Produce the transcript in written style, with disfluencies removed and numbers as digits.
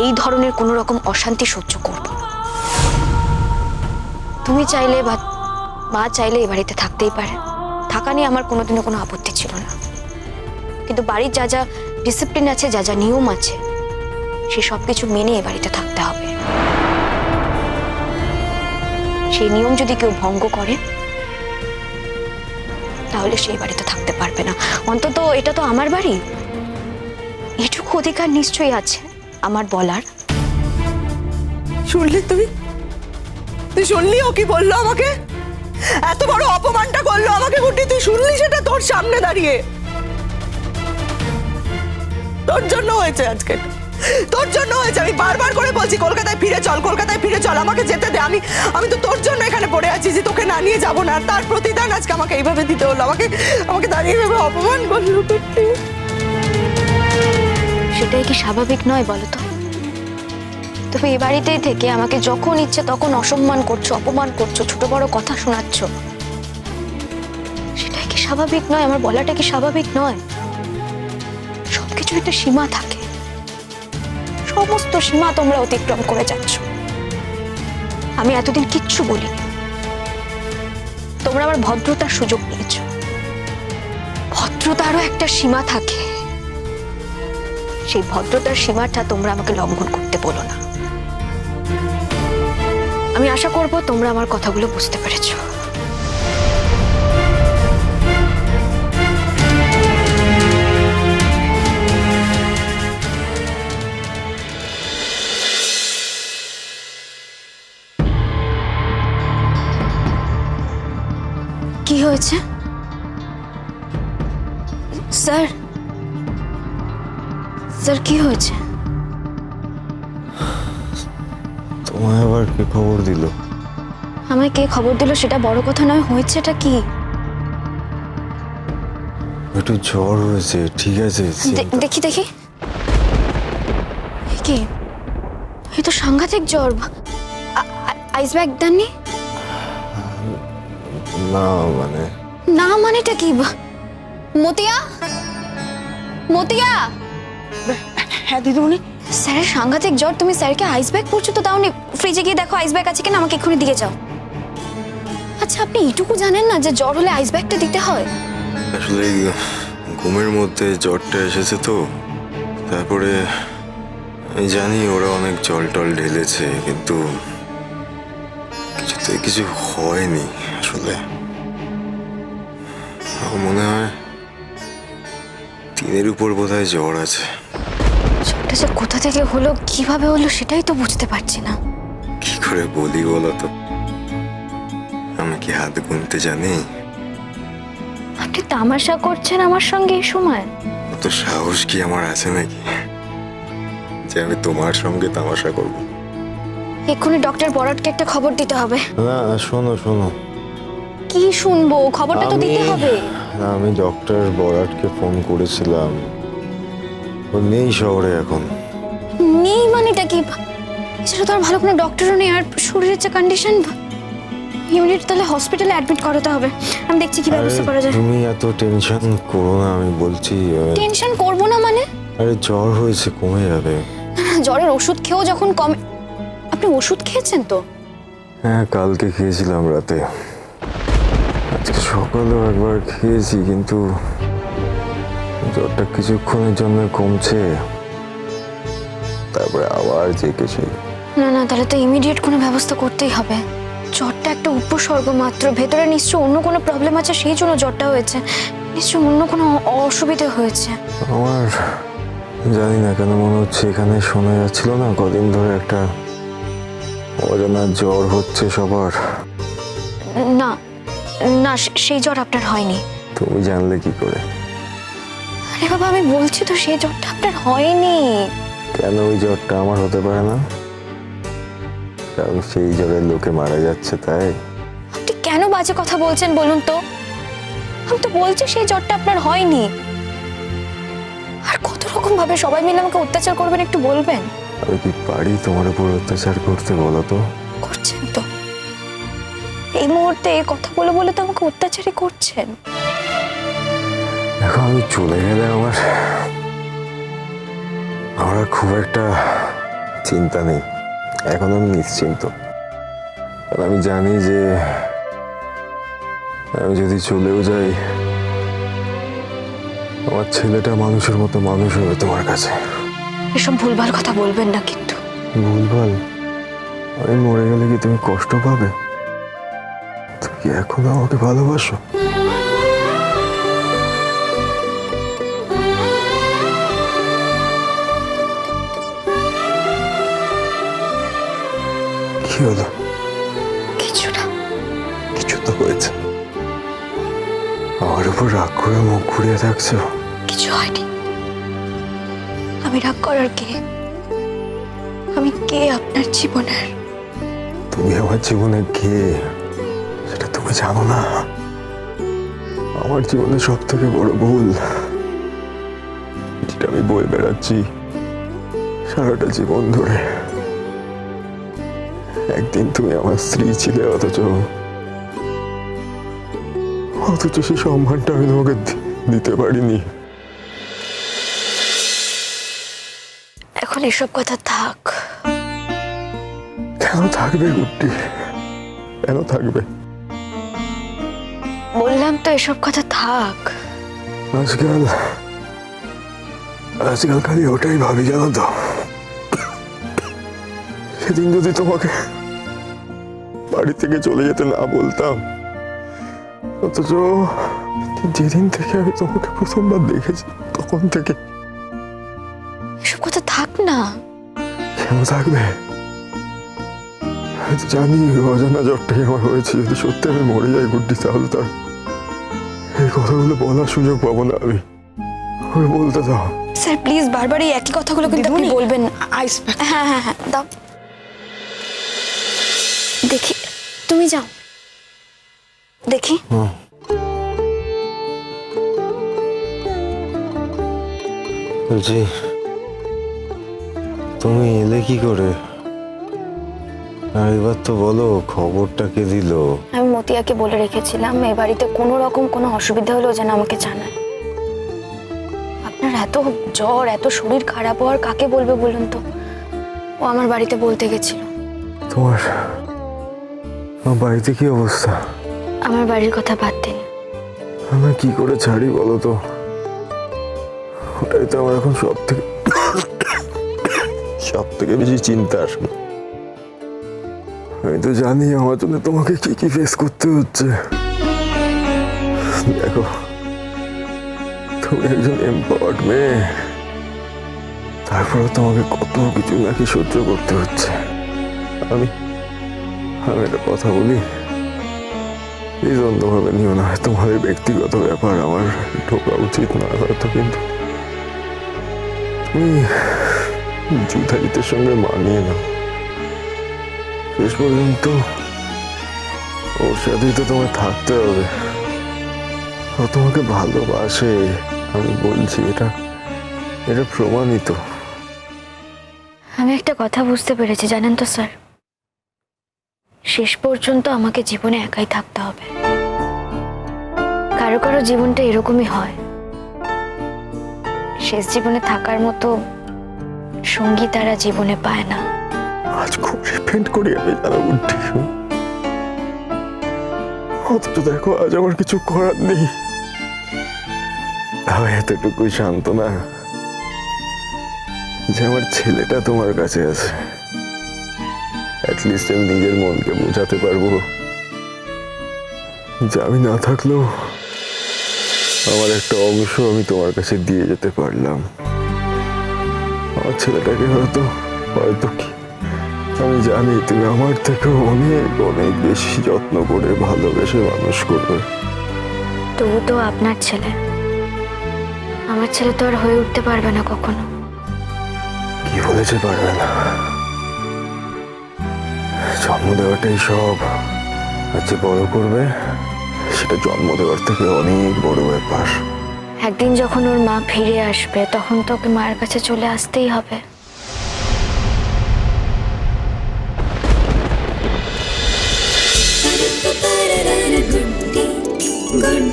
এই ধরনের কোনো রকম অশান্তি সহ্য করব না। তুমি চাইলে বা মা চাইলে এই বাড়িতে থাকতেই পারে, থাকা নিয়ে আমার কোনোদিনও কোনো আপত্তি ছিল না, কিন্তু বাড়ির যা যা ডিসিপ্লিন আছে, যা যা নিয়ম আছে, সে সব কিছু মেনে এই বাড়িতে থাকতে হবে। সেই নিয়ম যদি কেউ ভঙ্গ করে তাহলে সেই বাড়িতে থাকতে পারবে না। অন্তত এটা তো আমার বাড়ি, এটুকু অধিকার নিশ্চয়ই আছে আমার বলার। শুনলি তুই? তুই শুনলি ও কি বললো আমাকে? এত বড় অপমানটা করলো আমাকে গুড্ডি, তুই শুনলি সেটা তোর সামনে দাঁড়িয়ে? তোর জন্য হয়েছে আজকে, তোর জন্য হয়েছে। আমি বারবার করে বলছি কলকাতায় ফিরে চল, কলকাতায় ফিরে চল, আমাকে যেতে দে। আমি তো তোর জন্য এখানে পড়ে আছি যে তোকে না নিয়ে যাবো না, তার প্রতিদান আজকে আমাকে এইভাবে দিতে হলো। আমাকে দাঁড়িয়ে এইভাবে অপমান করলো গুড্ডি। সেটাই কি স্বাভাবিক নয় বলো তো? তুমি এই বাড়িতেই থেকে আমাকে যখন ইচ্ছে তখন অসম্মান করছো, অপমান করছো, ছোট বড় কথা শোনাচ্ছ, সেটাই কি স্বাভাবিক নয়? আমার বলাটা কি স্বাভাবিক নয়? সবকিছু একটা সীমা থাকে, সমস্ত সীমা তোমরা অতিক্রম করে যাচ্ছ। আমি এতদিন কিচ্ছু বলিনি, তোমরা আমার ভদ্রতার সুযোগ নিয়েছ। ভদ্রতারও একটা সীমা থাকে, সেই ভদ্রতার সীমাটা তোমরা আমাকে লঙ্ঘন করতে বলো না। আমি আশা করব তোমরা আমার কথাগুলো বুঝতে পেরেছো। কি হয়েছে স্যার? স্যার কি হয়েছে? তোমায় আবার কে খবর দিল? আমায় কে খবর দিল সেটা বড় কথা নয়, হয়েছেটা কি? একটু জ্বর হয়েছে, ঠিক আছে? দেখি দেখি, কি এই তো সাংঘাতিক জ্বর। আইস ব্যাগ দেননি? না মানে না মানেটা কি? মতিয়া, মতিয়া। হ্যাঁ দিদিমণি। স্যারের সাংঘাতিক জ্বর, তুমি স্যারকে আইস ব্যাগ পরছো তো দাওনি? ফ্রিজে গিয়ে দেখো আইস ব্যাগ আছে কিনা, আমাকে এক্ষুনি দিয়ে যাও। আচ্ছা আপনি এইটুকু জানেন না যে জ্বর হলে আইস ব্যাগটা দিতে হয়? আসলে ঘুমের মধ্যে জ্বরটা এসেছে তো, তারপরে আমি জানি ওরা অনেক জল টল ঢেলেছে, কিন্তু কিছুতে কিছু হয়নি। আসলে আমার মনে হয় তিনের উপর বোধহয় জ্বর আছে। জ্বরটা যে কোথা থেকে হলো, কিভাবে হলো, সেটাই তো বুঝতে পারছি না। কি করে বলি বলো তো? আমি কি হাত গুনতে জানি? আপনি তামাশা করছেন আমার সঙ্গে এই সময়? অত সাহস কি আমার আছে নাকি যে আমি তোমার সঙ্গে তামাশা করব? এক্ষুনি ডক্টর বরাটকে একটা খবর দিতে হবে। না শোনো শোনো, কি শুনবো? খবরটা তো দিতে হবে। আমি ডক্টর বরাটকে ফোন করেছিলাম, ও নেই শহরে এখন। নেই মানেটা কি? এছাড়া তো আর ভালো কোনো ডক্টরও নেই, আর শরীরের যে কন্ডিশন, ইউনিট তাহলে হসপিটালে অ্যাডমিট করাতে হবে। আমি দেখছি কি ব্যবস্থা করা যায়। তুমি এত টেনশন করো না, আমি বলছি। টেনশন করবো না মানে? আরে জ্বর হয়েছে, কমে যাবে। জ্বরের ওষুধ খেয়েও যখন কমে। আপনি ওষুধ খেয়েছেন তো? হ্যাঁ কালকে খেয়েছিলাম রাতে, আজকে সকালেও একবার খেয়েছি, কিন্তু জ্বরটা কিছুক্ষণের জন্য কমছে, তারপরে আবার জেগে সেই। না না, তাহলে তো ইমিডিয়েট কোনো ব্যবস্থা করতেই হবে। জ্বরটা একটা উপসর্গ মাত্র, ভেতরে নিশ্চয় অন্য কোনো প্রবলেম আছে, সেই জন্য জ্বরটা হয়েছে। নিশ্চয় অন্য কোনো অসুবিধা হয়েছে। আমার জানি না কেন মনে হচ্ছে, এখানে শোনা যাচ্ছিল না কদিন ধরে একটা অজানা জ্বর হচ্ছে সবার। না না, সেই জ্বর আপনার হয়নি। তুমি জানলে কি করে? আরে বাবা, আমি বলছি তো সেই জ্বরটা আপনার হয়নি। কেন ওই জ্বরটা আমার হতে পারে না? কারণ সেই জ্বরের লোকে মারা যাচ্ছে তাই? আপনি কেন বাজে কথা বলছেন বলুন তো? আমি তো বলছি সেই জ্বরটা আপনার হয়নি। আর কত রকম ভাবে সবাই মিলে আমাকে অত্যাচার করবেন একটু বলবেন? আমি কি পারি তোমার উপর অত্যাচার করতে, বলো তো? করছেন তো, এই মুহূর্তে এই কথা বলে বলে তো আমাকে অত্যাচারই করছেন। দেখো আমি চলে গেলে আমার খুব একটা চিন্তা নেই, এখন আমি নিশ্চিন্ত। আর আমি জানি যে আমি যদি চলেও যাই, আমার ছেলেটা মানুষের মতো মানুষ হবে তোমার কাছে। এসব ভুলভাল কথা বলবেন না কিন্তু। ভুলভাল? আমি মরে গেলে কি তুমি কষ্ট পাবে? তুমি কি এখনো আমাকে ভালোবাসো? কি হলো? কিছু না। কিছু তো হয়েছে। আমার উপর রাগ করে মুখ ঘুরিয়ে থাকছো। কিছু হয়নি। আমি রাগ করার কে? আমি কে আপনার জীবনের? তুমি আমার জীবনে কে সেটা তুমি জানো না। আমার জীবনে সব থেকে বড় ভুল, যেটা আমি বয়ে বেড়াচ্ছি সারাটা জীবন ধরে। একদিন তুমি আমার স্ত্রী ছিলে, অথচ সেই সম্মানটা আমি তোমাকে দিতে পারিনি। এখন এসব কথা থাক। কেন থাকবে গুড্ডি, কেন থাকবে? বললাম তো এসব কথা থাক। আজকাল খালি ওটাই ভাবি, জানো তো। সেদিন যদি তোমাকে বাড়ি থেকে চলে যেতে না বলতাম, অথচ যেদিন থেকে আমি তোমাকে প্রথমবার দেখেছি তখন থেকে। এসব কথা থাক না। কেন থাকবে? আমি তো জানি অজানা জ্বরটাই আমার হয়েছে। যদি সত্যি আমি মরে যাই গুড্ডি, তাহলে তার এই কথাগুলো বলার সুযোগ পাবো না আমি। আমি বলতে দাও। স্যার প্লিজ, বারবার এই একই কথাগুলো কিন্তু আপনি বলবেন না। আইস হ্যাঁ হ্যাঁ হ্যাঁ, দাও দেখি। তুমি যাও দেখি। বলছি, তুমি এলে কি করে? আর এবার তো বলো, খবরটা কে দিল? আমি মতিয়াকে বলে রেখেছিলাম এ বাড়িতে কোনো রকম কোনো অসুবিধা হলেও যেন আমাকে জানায়। আপনার এত জ্বর, এত শরীর খারাপ হওয়ার কাকে বলবে বলুন তো? ও আমার বাড়িতে বলতে গেছিল। তোমার বাড়িতে কি অবস্থা? আমার বাড়ির কথা বাদ দিন। আমি কি করে ছাড়ি বলো তো? ওটাই তো আমার এখন সব থেকে বেশি চিন্তার। আমি তো জানি আমার জন্য তোমাকে কি কি ফেস করতে হচ্ছে। দেখো, তুমি একজন এমপাওয়ার্ড মেয়ে, তারপরে তোমাকে কত কিছু নাকি সহ্য করতে হচ্ছে। আমি একটা কথা বলি, এই অন্যভাবে নিও না। তোমার ব্যক্তিগত ব্যাপার, আমার ঢোকা উচিত না হয়তো, কিন্তু তুমি যুদ্ধাজিতের সঙ্গে মানিয়ে নাও। শেষ পর্যন্ত ওর সাথেই তো তোমার থাকতে হবে। ও তোমাকে ভালোবাসে, আমি বলছি, এটা প্রমাণিত। আমি একটা কথা বুঝতে পেরেছি জানেন তো স্যার, শেষ পর্যন্ত আমাকে জীবনে একাই থাকতে হবে। কারো কারো জীবনটা এরকমই হয়, শেষ জীবনে থাকার মতো সঙ্গী তারা জীবনে পায় না। আজ খুব রিপেন্ট করি আমি, জানো বুদ্ধি। অথচ দেখো, আজ আমার কিছু করার নেই। তাও এতটুকুই সান্ত্বনা যে আমার ছেলেটা তোমার কাছে আছে। অ্যাটলিস্ট আমি নিজের মনকে বোঝাতে পারবো যে আমি না থাকলেও আমার একটা অংশ আমি তোমার কাছে দিয়ে যেতে পারলাম। আমার ছেলেটাকে হয়তো কি আমি জানি তুমি আমার থেকে অনেক অনেক বেশি যত্ন করে ভালোবেসে মানুষ করবে। তবু তো আপনার ছেলে, আমার ছেলে তো আর হয়ে উঠতে পারবে না কখনো। কি বলেছে পারবে না? জন্ম দেওয়াটাই সব, আর যে বড় করবে সেটা জন্ম দেওয়ার থেকে অনেক বড় ব্যাপার। একদিন যখন ওর মা ফিরে আসবে, তখন তো ওকে মায়ের কাছে চলে আসতেই হবে। गुड्डी गुड्डी